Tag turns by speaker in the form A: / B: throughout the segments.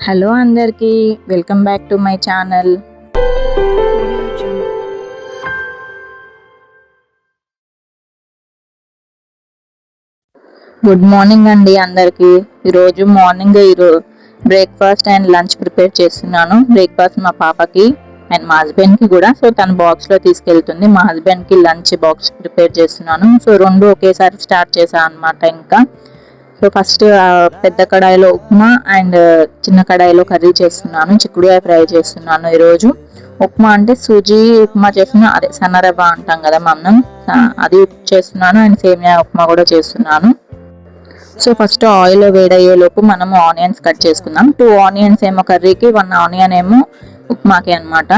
A: Hello అందరికీ, welcome back to my channel. Good morning అండి అందరికీ. ఈరోజు morning breakfast and lunch prepare చేస్తున్నాను. బ్రేక్ఫాస్ట్ మా పాపకి అండ్ మా హస్బెండ్కి కూడా. సో తన బాక్స్లో తీసుకెళ్తుంది. మా హస్బెండ్కి లంచ్ బాక్స్ ప్రిపేర్ చేస్తున్నాను. సో రెండు ఒకేసారి స్టార్ట్ చేశాను అనమాట. ఇంకా సో ఫస్ట్ పెద్ద కడాయిలో ఉప్మా అండ్ చిన్న కడాయిలో కర్రీ చేస్తున్నాను. చిక్కుడుకాయ ఫ్రై చేస్తున్నాను. ఈరోజు ఉప్మా అంటే సూజీ ఉప్మా చేస్తున్నా, అదే సన్నరవ్వ అంటాం కదా మనం, అది చేస్తున్నాను. అండ్ సేమియా ఉప్మా కూడా చేస్తున్నాను. సో ఫస్ట్ ఆయిల్ వేడయ్యేలోపు మనము ఆనియన్స్ కట్ చేసుకుందాం. 2 ఆనియన్స్ ఏమో కర్రీకి, 1 ఆనియన్ ఏమో ఉప్మాకి అనమాట.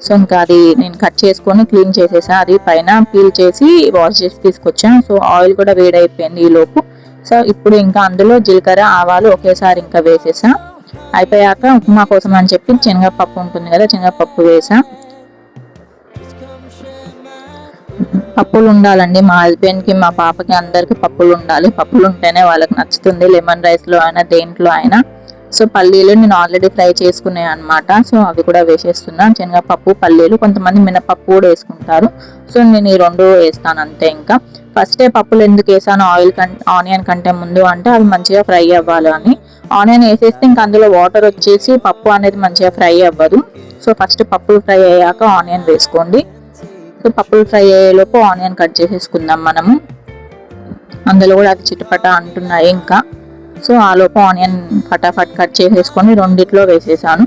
A: సో ఇంకా అది నేను కట్ చేసుకొని క్లీన్ చేసేసా. అది పైన పీల్ చేసి వాష్ చేసి తీసుకొచ్చాను. సో ఆయిల్ కూడా వేడైపోయింది ఈ లోపు. సో ఇప్పుడు ఇంకా అందులో జీలకర్ర ఆవాలు ఒకేసారి ఇంకా వేసేసా. అయిపోయాక ఉప్మా కోసం అని చెప్పి శనగపప్పు ఉంటుంది కదా, శనగపప్పు వేసా. పప్పులు ఉండాలండి. మా హస్బెండ్కి, మా పాపకి, అందరికి పప్పులు ఉండాలి. పప్పులు ఉంటేనే వాళ్ళకి నచ్చుతుంది, లెమన్ రైస్లో అయినా దేంట్లో అయినా. సో పల్లీలు నేను ఆల్రెడీ ఫ్రై చేసుకున్నాను అనమాట. సో అవి కూడా వేసేస్తున్నాను. శనగపప్పు, పల్లీలు, కొంతమంది మినపప్పు కూడా వేసుకుంటారు. సో నేను ఈ రెండు వేస్తాను అంతే. ఇంకా ఫస్టే పప్పులు ఎందుకు వేసాను ఆనియన్ కంటే ముందు అంటే అవి మంచిగా ఫ్రై అవ్వాలి అని. ఆనియన్ వేసేస్తే ఇంకా అందులో వాటర్ వచ్చేసి పప్పు అనేది మంచిగా ఫ్రై అవ్వదు. సో ఫస్ట్ పప్పులు ఫ్రై అయ్యాక ఆనియన్ వేసుకోండి. సో పప్పులు ఫ్రై అయ్యేలోపు ఆనియన్ కట్ చేసేసుకుందాం మనము. అందులో కూడా అది చిటపట అంటున్నాయి ఇంకా. సో ఆ లోపు ఆనియన్ ఫటాఫట్ కట్ చేసేసుకొని రెండిట్లో వేసేసాను.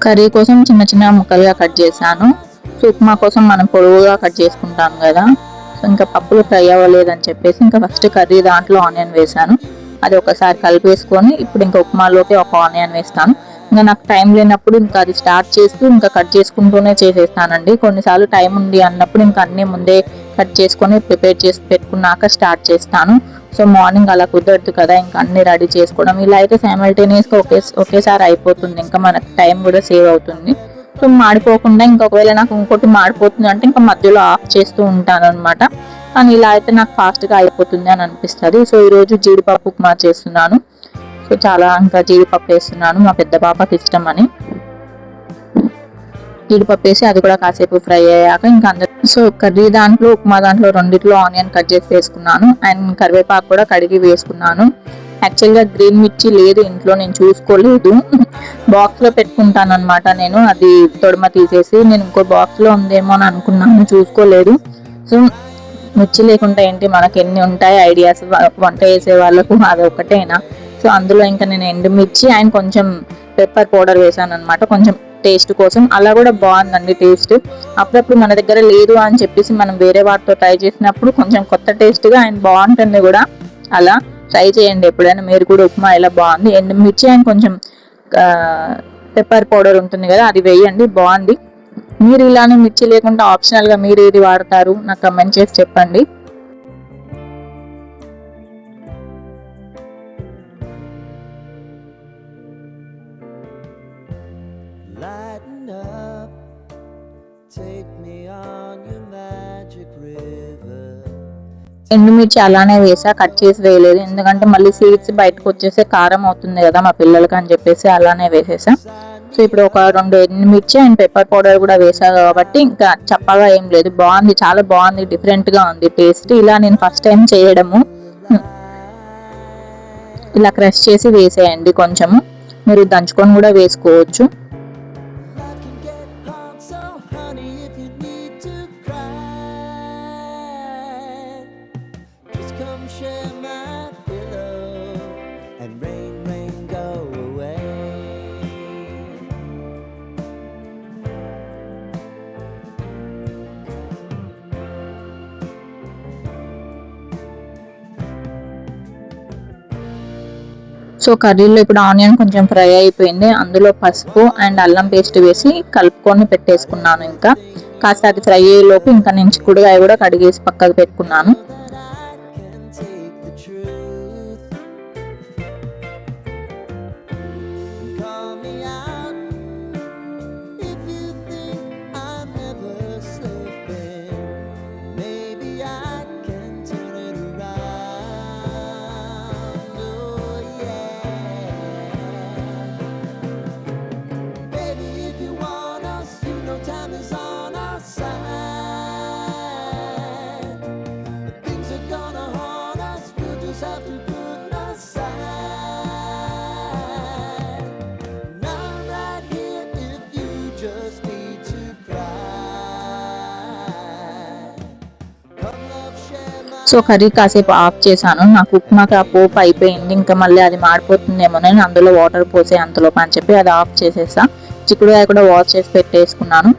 A: కర్రీ కోసం చిన్న చిన్న ముక్కలుగా కట్ చేశాను. సో ఉప్మా కోసం మనం పొడవుగా కట్ చేసుకుంటాం కదా. సో ఇంకా పప్పులు ఫ్రై అవ్వలేదని చెప్పేసి ఇంకా ఫస్ట్ కర్రీ దాంట్లో ఆనియన్ వేసాను. అది ఒకసారి కలిపేసుకొని ఇప్పుడు ఇంకా ఉప్మాలోకి ఒక ఆనియన్ వేస్తాను. ఇంకా నాకు టైం లేనప్పుడు ఇంకా అది స్టార్ట్ చేస్తూ ఇంకా కట్ చేసుకుంటూనే చేసేస్తానండి. కొన్నిసార్లు టైం ఉంది అన్నప్పుడు ఇంకా అన్నీ ముందే కట్ చేసుకొని ప్రిపేర్ చేసి పెట్టుకున్నాక స్టార్ట్ చేస్తాను. సో మార్నింగ్ అలా కుదరదు కదా, ఇంకా అన్ని రెడీ చేసుకోవడం. ఇలా అయితే సైమల్టేనియస్గా ఒకేసారి అయిపోతుంది. ఇంకా మనకు టైం కూడా సేవ్ అవుతుంది. సో మాడిపోకుండా ఇంకొకవేళ నాకు ఇంకోటి మాడిపోతుంది అంటే ఇంకా మధ్యలో ఆఫ్ చేస్తూ ఉంటాను అనమాట. కానీ ఇలా అయితే నాకు ఫాస్ట్గా అయిపోతుంది అని అనిపిస్తుంది. సో ఈరోజు జీడిపప్పు ఉప్మా చేస్తున్నాను. సో చాలా ఇంకా జీడిపప్పు వేస్తున్నాను, మా పెద్ద పాపకి ఇష్టం అని. జీడిపప్పు వేసి అది కూడా కాసేపు ఫ్రై అయ్యాక ఇంకా అందరూ సో కర్రీ దాంట్లో ఉప్మా దాంట్లో రెండిట్లో ఆనియన్ కట్ చేసి వేసుకున్నాను. అండ్ కరివేపాకు కూడా కడిగి వేసుకున్నాను. యాక్చువల్గా గ్రీన్ మిర్చి లేదు ఇంట్లో, నేను చూసుకోలేదు. బాక్స్లో పెట్టుకుంటాను అనమాట నేను. అది తొడమ తీసేసి నేను ఇంకో బాక్స్లో ఉందేమో అని అనుకున్నాను, చూసుకోలేదు. సో మిర్చి లేకుండా ఏంటి, మనకి ఎన్ని ఉంటాయి ఐడియాస్ వంట చేసే వాళ్ళకు, అది ఒకటేనా. సో అందులో ఇంకా నేను ఎండుమిర్చి అండ్ కొంచెం పెప్పర్ పౌడర్ వేసాను అనమాట, కొంచెం టేస్ట్ కోసం. అలా కూడా బాగుందండి టేస్ట్. అప్పుడప్పుడు మన దగ్గర లేదు అని చెప్పేసి మనం వేరే వాటితో ట్రై చేసినప్పుడు కొంచెం కొత్త టేస్ట్గా అండ్ బాగుంటుంది కూడా. అలా ట్రై చేయండి ఎప్పుడైనా మీరు కూడా. ఉప్మా ఇలా బాగుంది. ఎండుమిర్చి అండ్ కొంచెం పెప్పర్ పౌడర్ ఉంటుంది కదా, అది వేయండి, బాగుంది. మీరు ఇలానే మిర్చి లేకుండా ఆప్షనల్గా మీరు ఏది వాడతారు నాకు కమెంట్ చేసి చెప్పండి. ఎండుమిర్చి అలానే వేసా, కట్ చేసి వేయలేదు. ఎందుకంటే మళ్ళీ సీడ్స్ బయటకు వచ్చేసి కారం అవుతుంది కదా మా పిల్లలకి అని చెప్పేసి అలానే వేసేసా. సో ఇప్పుడు ఒక 2 ఎండుమిర్చి అండ్ పెప్పర్ పౌడర్ కూడా వేసా కాబట్టి ఇంకా చప్పగా ఏం లేదు. బాగుంది, చాలా బాగుంది, డిఫరెంట్గా ఉంది టేస్ట్. ఇలా నేను ఫస్ట్ టైం చేయడము. ఇలా క్రష్ చేసి వేసేయండి కొంచెము. మీరు దంచుకొని కూడా వేసుకోవచ్చు. సో కర్రీలో ఇప్పుడు ఆనియన్ కొంచెం ఫ్రై అయిపోయింది. అందులో పసుపు అండ్ అల్లం పేస్ట్ వేసి కలుపుకొని పెట్టేసుకున్నాను. ఇంకా కాస్త అది ఫ్రై అయ్యేలోపు ఇంకా నేను చిక్కుడుకాయ కూడా కడిగేసి పక్కకు పెట్టుకున్నాను. సో కర్రీ కాసేపు ఆఫ్ చేశాను. నాకు ఉప్మాకి ఆ పోపు అయిపోయింది, ఇంకా మళ్ళీ అది మాడిపోతుందేమో నేను అందులో వాటర్ పోసే అంతలోపు అని చెప్పి అది ఆఫ్ చేసేసా. చిక్కుడుకాయ కూడా వాష్ చేసి పెట్టేసుకున్నాను.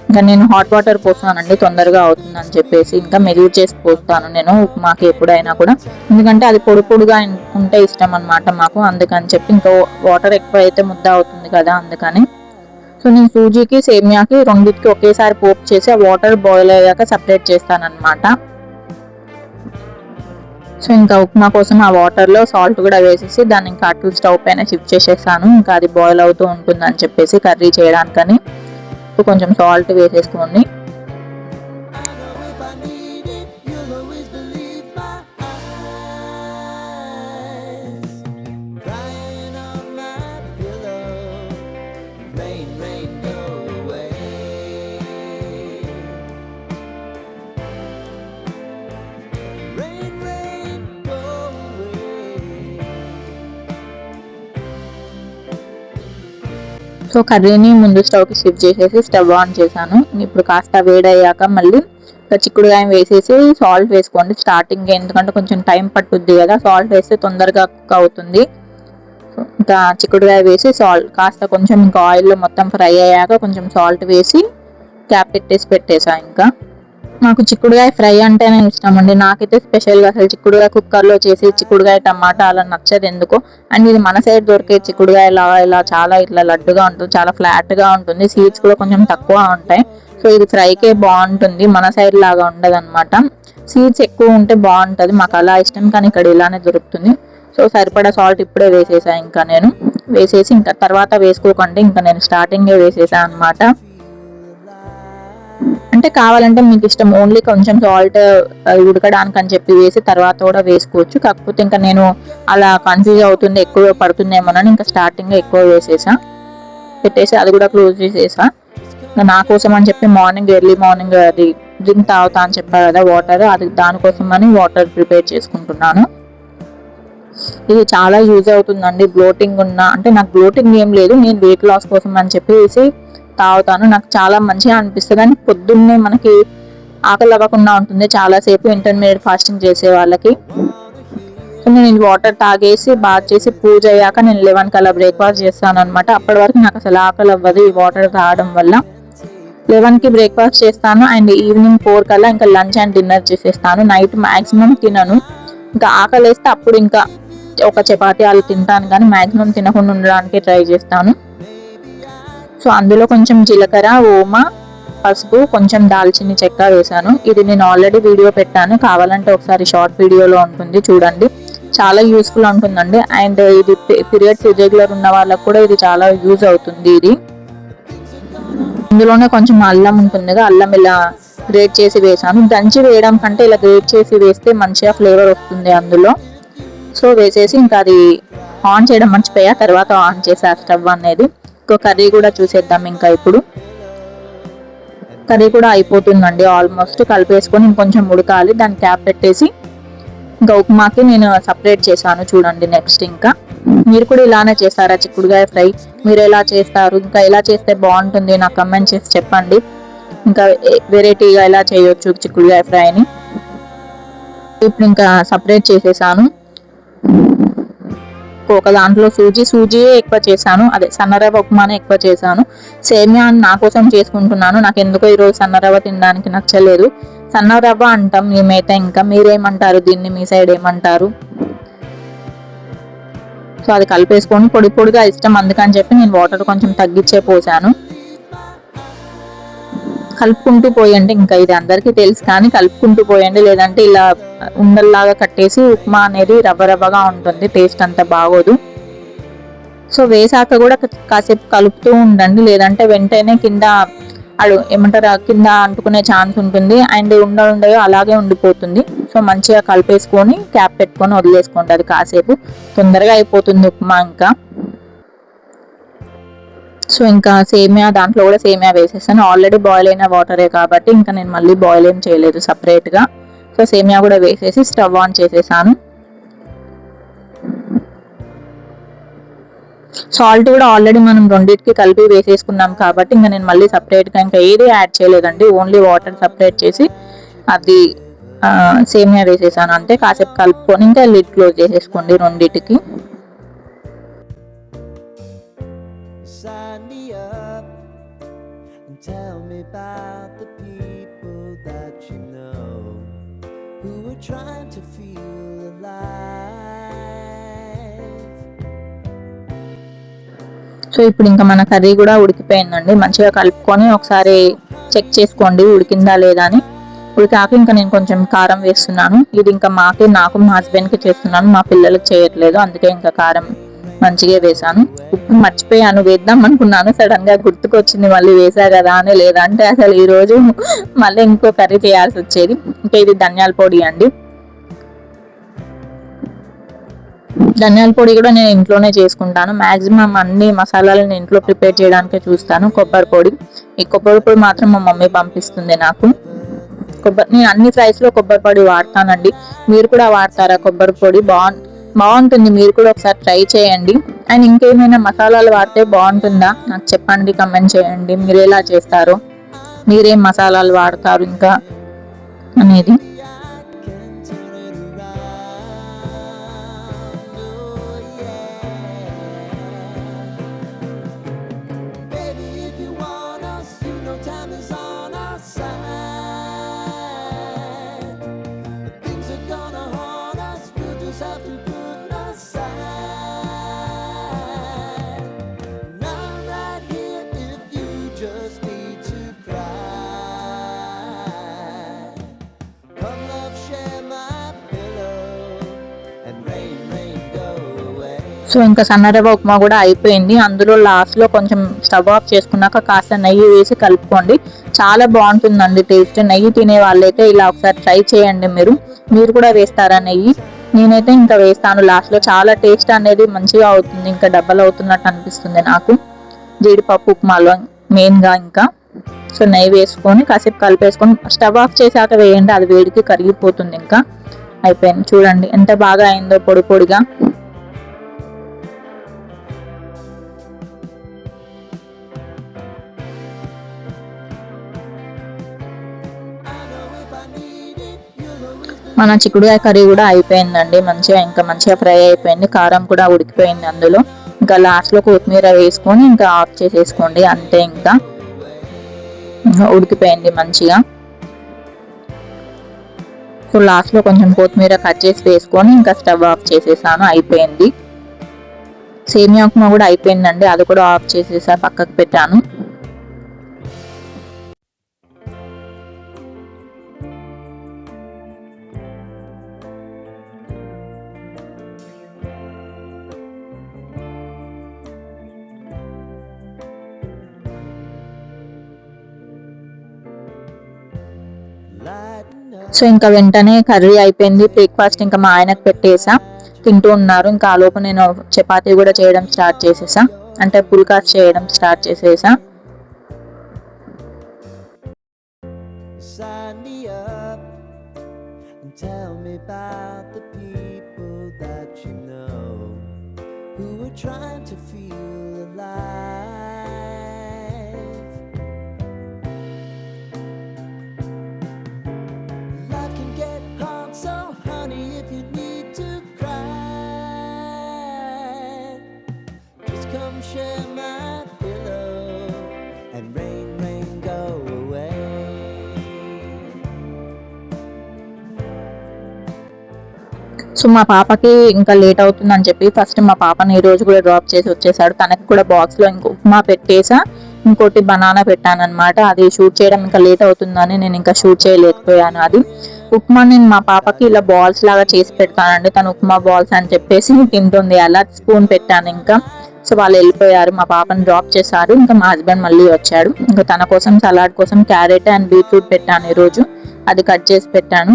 A: ఇంకా నేను హాట్ వాటర్ పోస్తానండి, తొందరగా అవుతుందని చెప్పేసి. ఇంకా మెల్యూట్ చేసి పోస్తాను నేను ఉప్మాకి ఎప్పుడైనా కూడా, ఎందుకంటే అది పొడి పొడిగా ఉంటే ఇష్టం అనమాట మాకు, అందుకని చెప్పి. ఇంకా వాటర్ ఎక్కువ అయితే ముద్ద అవుతుంది కదా, అందుకని. సో నేను సూజీకి సేమియాకి రెండింటికి ఒకేసారి పోపు చేసి ఆ వాటర్ బాయిల్ అయ్యాక సపరేట్ చేస్తాను అనమాట. సో ఇంకా ఉప్మా కోసం ఆ వాటర్లో సాల్ట్ కూడా వేసేసి దాన్ని ఇంకా అటు స్టవ్ పైన షిఫ్ట్ చేసేసాను. ఇంకా అది బాయిల్ అవుతూ ఉంటుంది అని చెప్పేసి కర్రీ చేయడానికని. కొంచెం సాల్ట్ వేసేసుకోండి. సో కర్రీని ముందు స్టవ్కి షిఫ్ట్ చేసేసి స్టవ్ ఆన్ చేశాను. ఇప్పుడు కాస్త వేడయ్యాక మళ్ళీ చిక్కుడుకాయ వేసేసి సాల్ట్ వేసుకోండి స్టార్టింగ్, ఎందుకంటే కొంచెం టైం పట్టుద్ది కదా, సాల్ట్ వేస్తే తొందరగా కుక్ అవుతుంది. ఇంకా చిక్కుడుకాయ వేసి సాల్ట్ కాస్త కొంచెం ఇంకా ఆయిల్లో మొత్తం ఫ్రై అయ్యాక కొంచెం సాల్ట్ వేసి క్యాప్ పెట్టేసా. ఇంకా నాకు చిక్కుడుకాయ ఫ్రై అంటేనే ఇష్టం అండి. నాకైతే స్పెషల్గా అసలు చిక్కుడుకాయ కుక్కర్లో చేసి చిక్కుడుకాయ టమాటా అలా నచ్చదు ఎందుకో. అండ్ ఇది మన సైడ్ దొరికే చిక్కుడుకాయ ఇలా చాలా ఇట్లా లడ్డుగా ఉంటుంది, చాలా ఫ్లాట్గా ఉంటుంది, సీడ్స్ కూడా కొంచెం తక్కువ ఉంటాయి. సో ఇది ఫ్రైకే బాగుంటుంది, మన సైడ్ లాగా ఉండదు అనమాట. సీడ్స్ ఎక్కువ ఉంటే బాగుంటుంది, మాకు అలా ఇష్టం, కానీ ఇక్కడ ఇలానే దొరుకుతుంది. సో సరిపడా సాల్ట్ ఇప్పుడే వేసేసా. ఇంకా నేను వేసేసి ఇంకా తర్వాత వేసుకోకండి, ఇంకా నేను స్టార్టింగే వేసేసా అనమాట. అంటే కావాలంటే మీకు ఇష్టం, ఓన్లీ కొంచెం సాల్ట్ ఉడకడానికి అని చెప్పి వేసి తర్వాత కూడా వేసుకోవచ్చు. కాకపోతే ఇంకా నేను అలా కన్ఫ్యూజ్ అవుతుంది, ఎక్కువ పడుతుందేమోనని ఇంకా స్టార్టింగ్ ఎక్కువ వేసేసా, పెట్టేసి అది కూడా క్లోజ్ చేసేసా. నా కోసం అని చెప్పి ఎర్లీ మార్నింగ్ అది డ్రింక్ తాగుతా అని చెప్పారు కదా వాటర్, అది దానికోసం అని వాటర్ ప్రిపేర్ చేసుకుంటున్నాను. ఇది చాలా యూజ్ అవుతుందండి బ్లోటింగ్ అంటే నాకు బ్లోటింగ్ ఏం లేదు, నేను వెయిట్ లాస్ కోసం అని చెప్పేసి తాగుతాను. నాకు చాలా మంచిగా అనిపిస్తుంది. అని పొద్దున్నే మనకి ఆకలి అవ్వకుండా ఉంటుంది చాలాసేపు ఇంటర్మీడియట్ ఫాస్టింగ్ చేసే వాళ్ళకి. సో నేను వాటర్ తాగేసి బాత్ చేసి పూజ అయ్యాక నేను 11 కల్లా బ్రేక్ఫాస్ట్ చేస్తాను అనమాట. అప్పటి వరకు నాకు అసలు ఆకలి అవ్వదు ఈ వాటర్ తాగడం వల్ల. 11కి బ్రేక్ఫాస్ట్ చేస్తాను అండ్ ఈవినింగ్ 4 కల్లా ఇంకా లంచ్ అండ్ డిన్నర్ చేసేస్తాను. నైట్ మ్యాక్సిమం తినను, ఇంకా ఆకలి వేస్తే అప్పుడు ఇంకా ఒక చపాతీ అలా తింటాను, కానీ మ్యాక్సిమం తినకుండా ఉండడానికి ట్రై చేస్తాను. సో అందులో కొంచెం జీలకర్ర, ఓమ, పసుపు, కొంచెం దాల్చిన చెక్క వేసాను. ఇది నేను ఆల్రెడీ వీడియో పెట్టాను, కావాలంటే ఒకసారి షార్ట్ వీడియోలో ఉంటుంది చూడండి. చాలా యూస్ఫుల్ ఉంటుందండి. అండ్ ఇది పీరియడ్స్ ఇర్రెగ్యులర్ ఉన్న వాళ్ళకు కూడా ఇది చాలా యూజ్ అవుతుంది. ఇది ఇందులోనే కొంచెం అల్లం ఉంటుంది, అల్లం ఇలా గ్రేట్ చేసి వేసాను. దంచి వేయడం కంటే ఇలా గ్రేట్ చేసి వేస్తే మంచిగా ఫ్లేవర్ వస్తుంది అందులో. సో వేసేసి ఇంకా అది ఆన్ చేయడం మర్చిపోయా, తర్వాత ఆన్ చేసా స్టవ్ అనేది. ఇంకో కర్రీ కూడా చూసేద్దాం. ఇంకా ఇప్పుడు కర్రీ కూడా అయిపోతుందండి ఆల్మోస్ట్, కలిపేసుకొని ఇంకొంచెం ఉడకాలి. దాన్ని క్యాప్ పెట్టేసి ఇంకా ఉప్మాకి నేను సపరేట్ చేశాను చూడండి. నెక్స్ట్ ఇంకా మీరు కూడా ఇలానే చేస్తారా చిక్కుడుకాయ ఫ్రై? మీరు ఎలా చేస్తారు, ఇంకా ఎలా చేస్తే బాగుంటుంది నాకు కమెంట్ చేసి చెప్పండి. ఇంకా వెరైటీగా ఎలా చేయొచ్చు చిక్కుడుకాయ ఫ్రైని. ఇప్పుడు ఇంకా సపరేట్ చేసేసాను. ఒక దాంట్లో సూజీయే ఎక్కువ చేశాను, అదే సన్నరవ్వ ఉప్మానే ఎక్కువ చేశాను. సేమియా నా కోసం చేసుకుంటున్నాను, నాకు ఎందుకో ఈరోజు సన్నరవ్వ తినడానికి నచ్చలేదు. సన్నరవ్వ అంటాం మేమైతే, ఇంకా మీరేమంటారు దీన్ని, మీ సైడ్ ఏమంటారు? సో అది కలిపేసుకొని పొడి పొడిగా ఇష్టం, అందుకని చెప్పి నేను వాటర్ కొంచెం తగ్గించే పోసాను. కలుపుకుంటూ పోయండి, ఇంకా ఇది అందరికీ తెలుసు కానీ కలుపుకుంటూ పోయండి, లేదంటే ఇలా ఉండల్లాగా కట్టేసి ఉప్మా అనేది రవ్వగా ఉంటుంది, టేస్ట్ అంత బాగోదు. సో వేసాక కూడా కాసేపు కలుపుతూ ఉండండి, లేదంటే వెంటనే కింద ఏమంటారు కింద అంటుకునే ఛాన్స్ ఉంటుంది అండ్ ఉండగా అలాగే ఉండిపోతుంది. సో మంచిగా కలిపేసుకొని క్యాప్ పెట్టుకొని వదిలేసుకోండి, అది కాసేపు తొందరగా అయిపోతుంది ఉప్మా. ఇంకా సో ఇంకా సేమియా, దాంట్లో కూడా సేమియా వేసేసాను. ఆల్రెడీ బాయిల్ అయిన వాటరే కాబట్టి ఇంకా నేను మళ్ళీ బాయిల్ ఏం చేయలేదు సపరేట్గా. సో సేమియా కూడా వేసేసి స్టవ్ ఆన్ చేసేసాను. సాల్ట్ కూడా ఆల్రెడీ మనం రెండింటికి కలిపి వేసేసుకున్నాం కాబట్టి ఇంకా నేను మళ్ళీ సపరేట్గా ఇంకా ఏది యాడ్ చేయలేదండి, ఓన్లీ వాటర్ సపరేట్ చేసి అది సేమియా వేసేసాను అంతే. కాసేపు కలుపుకొని ఇంకా లిడ్ క్లోజ్ చేసేసుకోండి రెండిటికి. సో ఇప్పుడు ఇంకా మన కర్రీ కూడా ఉడికిపోయిందండి. మంచిగా కలుపుకొని ఒకసారి చెక్ చేసుకోండి ఉడికిందా లేదా అని. ఉడికాక ఇంకా నేను కొంచెం కారం వేస్తున్నాను. ఇది ఇంకా నాకు మా హస్బెండ్కి చేస్తున్నాను, మా పిల్లలకి చేయట్లేదు, అందుకే ఇంకా కారం మంచిగా వేసాను. ఉప్పు మర్చిపోయాను, వేద్దాం అనుకున్నాను, సడన్ గా గుర్తుకొచ్చింది మళ్ళీ వేసా కదా అని. లేదంటే అసలు ఈ రోజు మళ్ళీ ఇంకో కర్రీ చేయాల్సి వచ్చేది. ఇంకా ఇది ధనియాల పొడి అండి. ధనియాల పొడి కూడా నేను ఇంట్లోనే చేసుకుంటాను. మాక్సిమం అన్ని మసాలాలు నేను ఇంట్లో ప్రిపేర్ చేయడానికే చూస్తాను. కొబ్బరి పొడి, ఈ కొబ్బరి పొడి మాత్రం మా మమ్మీ పంపిస్తుంది నాకు. నేను అన్ని ఫ్రైస్ లో కొబ్బరి పొడి వాడతానండి. మీరు కూడా వాడతారా కొబ్బరి పొడి? బాగుంటుంది, మీరు కూడా ఒకసారి ట్రై చేయండి. అండ్ ఇంకేమైనా మసాలాలు వాడితే బాగుంటుందా నాకు చెప్పండి, కమెంట్ చేయండి. మీరు ఎలా చేస్తారో, మీరేం మసాలాలు వాడతారు ఇంకా అనేది. సో ఇంకా సన్నరవ ఉప్మా కూడా అయిపోయింది. అందులో లాస్ట్లో కొంచెం స్టవ్ ఆఫ్ చేసుకున్నాక కాస్త నెయ్యి వేసి కలుపుకోండి, చాలా బాగుంటుందండి టేస్ట్. నెయ్యి తినే వాళ్ళైతే ఇలా ఒకసారి ట్రై చేయండి. మీరు కూడా వేస్తారా నెయ్యి? నేనైతే ఇంకా వేస్తాను లాస్ట్లో, చాలా టేస్ట్ అనేది మంచిగా అవుతుంది, ఇంకా డబ్బల్ అవుతున్నట్టు అనిపిస్తుంది నాకు జీడిపప్పు ఉప్మాలో మెయిన్గా. ఇంకా సో నెయ్యి వేసుకొని కాసేపు కలిపేసుకొని స్టవ్ ఆఫ్ చేశాక వేయండి, అది వేడికి కరిగిపోతుంది. ఇంకా అయిపోయింది, చూడండి ఎంత బాగా అయిందో పొడి పొడిగా. మన చిక్కుడుకాయ కర్రీ కూడా అయిపోయిందండి మంచిగా, ఇంకా మంచిగా ఫ్రై అయిపోయింది, కారం కూడా ఉడికిపోయింది అందులో. ఇంకా లాస్ట్లో కొత్తిమీర వేసుకొని ఇంకా ఆఫ్ చేసేసుకోండి అంతే. ఇంకా ఉడికిపోయింది మంచిగా. సో లాస్ట్లో కొంచెం కొత్తిమీర కట్ చేసి వేసుకొని ఇంకా స్టవ్ ఆఫ్ చేసేసాను, అయిపోయింది. సేమియా ఉప్మా కూడా అయిపోయిందండి, అది కూడా ఆఫ్ చేసేసా, పక్కకు పెట్టాను. సో ఇంకా వెంటనే కర్రీ అయిపోయింది, బ్రేక్ఫాస్ట్ ఇంకా మా ఆయనకు పెట్టేసా, తింటూ ఉన్నారు. ఇంకా ఆ లోపు నేను చపాతీ కూడా చేయడం స్టార్ట్ చేసేసా, అంటే పుల్కాస్ చేయడం స్టార్ట్ చేసేసా. Share my pillow and rain, rain, go away. So మా పాపకి ఇంకా లేట్ అవుతుందని చెప్పి ఫస్ట్ మా పాపని ఈ రోజు కూడా డ్రాప్ చేసి వచ్చేసాడు. తనకి కూడా బాక్స్లో ఇంకో ఉప్మా పెట్టేసా, ఇంకోటి బనానా పెట్టాను అనమాట. అది షూట్ చేయడం ఇంకా లేట్ అవుతుందని నేను ఇంకా షూట్ చేయలేకపోయాను. అది ఉప్మా నేను మా పాపకి ఇలా బాల్స్ లాగా చేసి పెడతానండి, తను ఉప్మా బాల్స్ అని చెప్పేసి తింటుంది. అలా స్పూన్ పెట్టాను ఇంకా. సో వాళ్ళు వెళ్ళిపోయారు, మా పాపని డ్రాప్ చేశారు. ఇంకా మా హస్బెండ్ మళ్ళీ వచ్చాడు. ఇంకా తన కోసం సలాడ్ కోసం క్యారెట్ అండ్ బీట్రూట్ పెట్టాను ఈరోజు, అది కట్ చేసి పెట్టాను.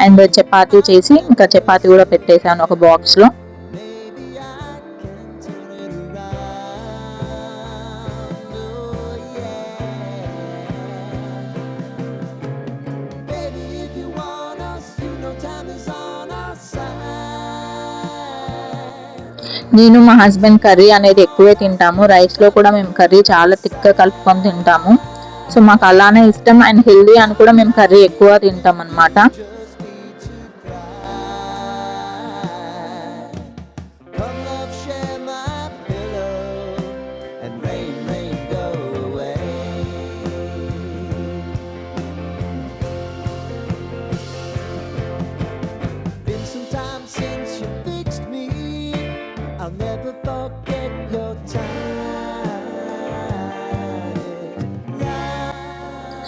A: అండ్ చపాతీ చేసి ఇంకా చపాతీ కూడా పెట్టేశాను ఒక బాక్స్లో. నేను మా హస్బెండ్ కర్రీ అనేది ఎక్కువే తింటాము, రైస్లో కూడా మేము కర్రీ చాలా థిక్గా కలుపుకొని తింటాము. సో మాకు అలానే ఇష్టం, అండ్ హెల్దీ అని కూడా మేము కర్రీ ఎక్కువ తింటాం అనమాట.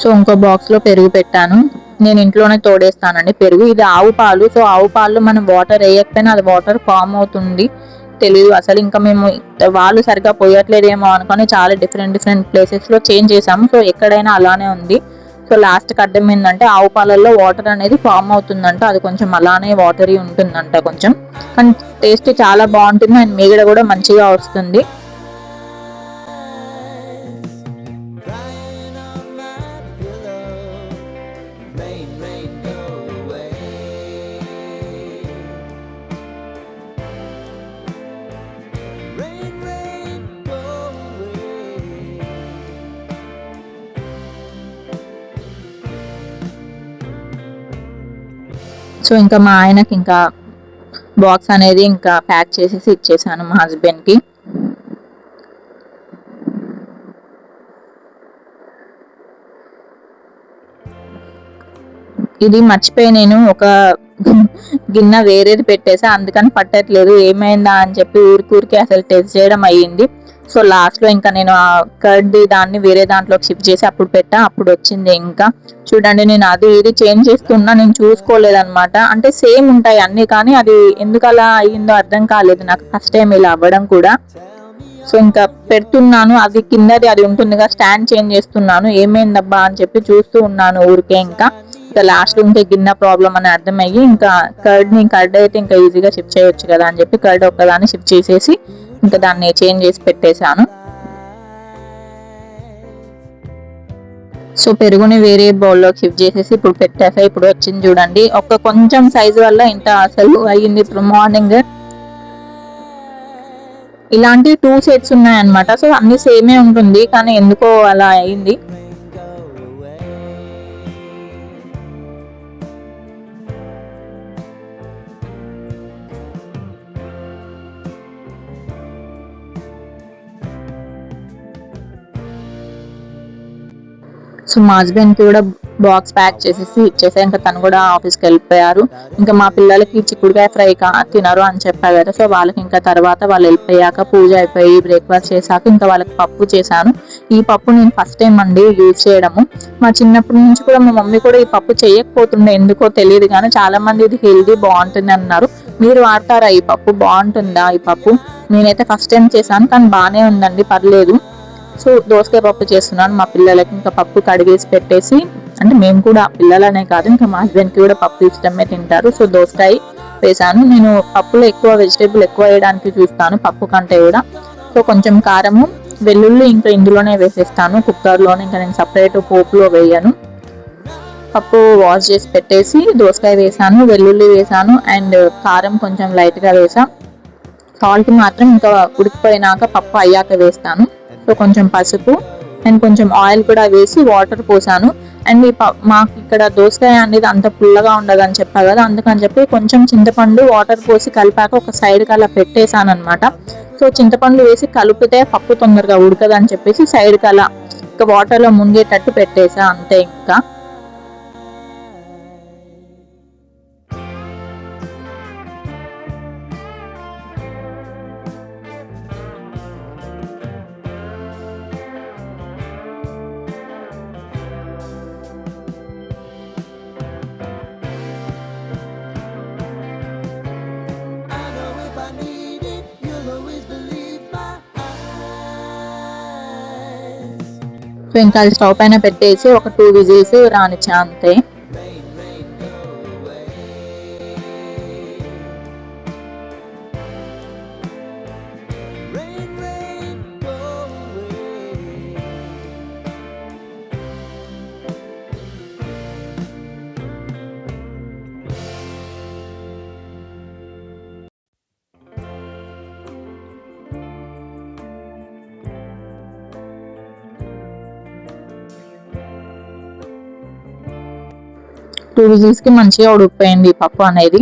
A: సో ఇంకో బాక్స్ లో పెరుగు పెట్టాను. నేను ఇంట్లోనే తోడేస్తానండి పెరుగు. ఇది ఆవు పాలు. సో ఆవు పాలు మనం వాటర్ వేయకపోయినా అది వాటర్ ఫామ్ అవుతుంది, తెలీదు అసలు. ఇంకా మేము వాళ్ళు సరిగ్గా పోయట్లేదేమో అనుకొని చాలా డిఫరెంట్ ప్లేసెస్ లో చేంజ్ చేసాము. సో ఎక్కడైనా అలానే ఉంది. సో లాస్ట్కి అర్థం ఏంటంటే ఆవు పాలల్లో వాటర్ అనేది ఫామ్ అవుతుందంట, అది కొంచెం అలానే వాటరీ ఉంటుందంట కొంచెం, కానీ టేస్ట్ చాలా బాగుంటుంది అండ్ మీగడ కూడా మంచిగా వస్తుంది. సో ఇంకా మా ఆయనకి ఇంకా బాక్స్ అనేది ఇంకా ప్యాక్ చేసేసి ఇచ్చేసాను మా హస్బెండ్కి. ఇది మర్చిపోయి నేను ఒక గిన్నె వేరేది పెట్టేసా, అందుకని పట్టట్లేదు ఏమైందా అని చెప్పి ఊరికి అసలు టెస్ట్ చేయడం అయ్యింది. సో లాస్ట్ లో ఇంకా నేను ఆ కర్డ్ దాన్ని వేరే దాంట్లోకి షిఫ్ట్ చేసి అప్పుడు పెట్టా, అప్పుడు వచ్చింది. ఇంకా చూడండి నేను అది ఇది చేంజ్ చేస్తున్నా, నేను చూసుకోలేదన్నమాట. అంటే సేమ్ ఉంటాయి అన్ని, కానీ అది ఎందుకు అలా అయ్యిందో అర్థం కాలేదు నాకు ఫస్ట్ టైం ఇలా అవ్వడం కూడా. సో ఇంకా పెడుతున్నాను, అది కిందది అది ఉంటుందిగా స్టాండ్ చేంజ్ చేస్తున్నాను, ఏమైందబ్బా అని చెప్పి చూస్తూ ఉన్నాను ఊరికే. ఇంకా లాస్ట్ ఉంటే గిన్నె ప్రాబ్లం అని అర్థమయ్యి ఇంకా కర్డ్ అయితే ఇంకా ఈజీగా షిఫ్ట్ చేయొచ్చు కదా అని చెప్పి కర్డ్ ఒక్కదాన్ని షిఫ్ట్ చేసేసి ఇంకా దాన్ని చేంజ్ చేసి పెట్టేశాను. సో పెరుగుని వేరే బౌల్లోకి షిఫ్ట్ చేసేసి ఇప్పుడు పెట్టేసా. ఇప్పుడు వచ్చింది చూడండి, ఒక కొంచెం సైజు వల్ల ఇంత అసలు అయ్యింది. ఇప్పుడు మార్నింగ్ ఇలాంటి 2 సెట్స్ ఉన్నాయన్నమాట. సో అన్ని సేమే ఉంటుంది, కానీ ఎందుకో అలా అయింది. సో మా హస్బెండ్కి కూడా బాక్స్ ప్యాక్ చేసేసి ఇచ్చేసా. ఇంకా తను కూడా ఆఫీస్కి వెళ్ళిపోయారు. ఇంకా మా పిల్లలకి చిక్కుడుకాయ ఫ్రై తినరు అని చెప్పారు కదా, సో వాళ్ళకి ఇంకా తర్వాత వాళ్ళు వెళ్ళిపోయాక పూజ అయిపోయి బ్రేక్ఫాస్ట్ చేశాక ఇంకా వాళ్ళకి పప్పు చేశాను. ఈ పప్పు నేను ఫస్ట్ టైం అండి యూజ్ చేయడము. మా చిన్నప్పటి నుంచి కూడా మా మమ్మీ కూడా ఈ పప్పు చేయకపోతుండే, ఎందుకో తెలియదు, కానీ చాలా మంది ఇది హెల్దీ బాగుంటుంది అన్నారు. మీరు వాడతారా ఈ పప్పు? బాగుంటుందా ఈ పప్పు? నేనైతే ఫస్ట్ టైం చేశాను, కానీ బాగానే ఉందండి, పర్లేదు. సో దోసకాయ పప్పు చేస్తున్నాను మా పిల్లలకి. ఇంకా పప్పు కడిగేసి పెట్టేసి, అంటే మేము కూడా పిల్లలనే కాదు ఇంకా మా హస్బెండ్కి కూడా పప్పు ఇష్టమే తింటారు. సో దోసకాయ వేసాను. నేను పప్పులో ఎక్కువ వెజిటేబుల్ ఎక్కువ వేయడానికి చూస్తాను పప్పు కంటే కూడా. సో కొంచెం కారము, వెల్లుల్లి ఇంకా ఇందులోనే వేసేస్తాను కుక్కర్లోనే, ఇంకా నేను సపరేట్ పోపులో వేయను. పప్పు వాష్ చేసి పెట్టేసి దోసకాయ వేసాను, వెల్లుల్లి వేసాను అండ్ కారం కొంచెం లైట్గా వేసా. సాల్ట్ మాత్రం ఇంకా ఉడికిపోయినాక పప్పు అయ్యాక వేస్తాను. సో కొంచెం పసుపు అండ్ కొంచెం ఆయిల్ కూడా వేసి వాటర్ పోసాను. అండ్ మాకు ఇక్కడ దోసకాయ అనేది అంత పుల్లగా ఉండదని చెప్పా కదా, అందుకని చెప్పి కొంచెం చింతపండు వాటర్ పోసి కలిపాక ఒక సైడ్కి అలా పెట్టేశాను అనమాట. సో చింతపండు వేసి కలిపితే పప్పు తొందరగా ఉడకదని చెప్పేసి సైడ్కి అలా ఇంకా వాటర్లో మునిగేటట్టు పెట్టేసా, అంతే. ఇంకా సో ఇంకా అది స్టవ్ పైన పెట్టేసి ఒక 2 విజిల్స్ రానిచ్చా, అంతే. టూ విజిల్స్ కి మంచిగా ఉడికిపోయింది పప్పు అనేది.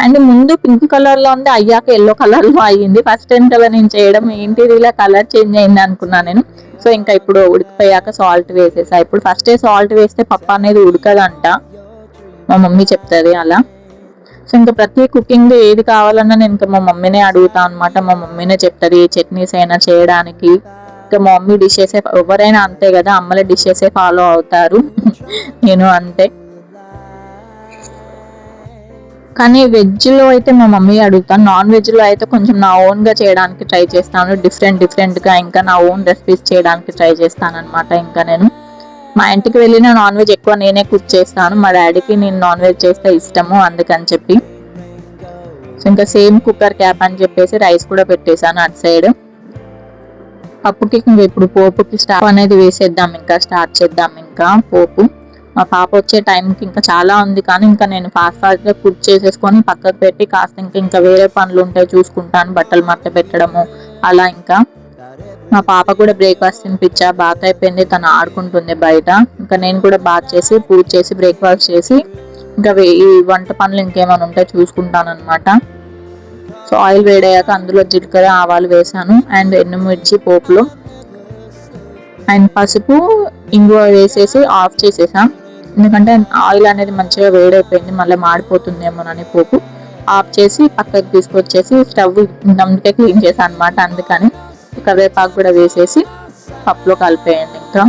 A: అండ్ ముందు పింక్ కలర్ లో ఉంది, అయ్యాక ఎల్లో కలర్ లో అయ్యింది. ఫస్ట్ టైం కదా నేను చేయడం, ఏంటిది ఇలా కలర్ చేంజ్ అయింది అనుకున్నాను నేను. సో ఇంకా ఇప్పుడు ఉడికిపోయాక సాల్ట్ వేసేసా. ఇప్పుడు ఫస్టే సాల్ట్ వేస్తే పప్పు అనేది ఉడకదంట, మా మమ్మీ చెప్తుంది అలా. సో ఇంకా ప్రతి కుకింగ్ ఏది కావాలన్నా నేను ఇంకా మా మమ్మీనే అడుగుతా అనమాట. మా మమ్మీనే చెప్తుంది ఏ చట్నీస్ అయినా చేయడానికి. ఇంకా మా మమ్మీ డిషెస్ ఎవరైనా అంతే కదా, అమ్మల డిషెస్ ఫాలో అవుతారు. నేను అంతే. కానీ వెజ్లో అయితే మా మమ్మీ అడుగుతాను, నాన్ వెజ్లో అయితే కొంచెం నా ఓన్గా చేయడానికి ట్రై చేస్తాను, డిఫరెంట్గా ఇంకా నా ఓన్ రెసిపీస్ చేయడానికి ట్రై చేస్తాను అనమాట. ఇంకా నేను మా ఇంటికి వెళ్ళిన నాన్ వెజ్ ఎక్కువ నేనే కుక్ చేస్తాను. మా డాడీకి నేను నాన్ వెజ్ చేస్తే ఇష్టము, అందుకని చెప్పి. సో ఇంకా సేమ్ కుక్కర్ క్యాప్ అని చెప్పేసి రైస్ కూడా పెట్టేశాను అటు సైడ్. పప్పుకి ఇంకా ఇప్పుడు పోపుకి స్టాప్ అనేది వేసేద్దాం, ఇంకా స్టార్ట్ చేద్దాం ఇంకా పోపు. మా పాప వచ్చే టైంకి ఇంకా చాలా ఉంది, కానీ ఇంకా నేను ఫాస్ట్గా కుక్ చేసేసుకొని పక్కకు పెట్టి కాస్త ఇంకా వేరే పనులు ఉంటాయి చూసుకుంటాను, బట్టలు మడత పెట్టడము అలా. ఇంకా మా పాప కూడా బ్రేక్ఫాస్ట్ తినిపించా, బాత్ అయిపోయింది, తను ఆడుకుంటుంది బయట. ఇంకా నేను కూడా బాత్ చేసి పూజ చేసి బ్రేక్ఫాస్ట్ చేసి ఇంకా ఈ వంట పనులు ఇంకేమైనా ఉంటే చూసుకుంటాను అనమాట. సో ఆయిల్ వేడయ్యాక అందులో జీలకర్ర ఆవాలు వేసాను అండ్ ఎండుమిర్చి పోపులో అండ్ పసుపు ఇంగువ వేసేసి ఆఫ్ చేసేసాం. ఎందుకంటే ఆయిల్ అనేది మంచిగా వేడైపోయింది, మళ్ళీ మాడిపోతుందేమోనని పోపు ఆఫ్ చేసి పక్కకి తీసుకొచ్చేసి స్టవ్ అందుకే క్లీన్ చేశాను అనమాట. అందుకని కరివేపాకు కూడా వేసేసి పప్పులో కలిపేయండి. ఇంకా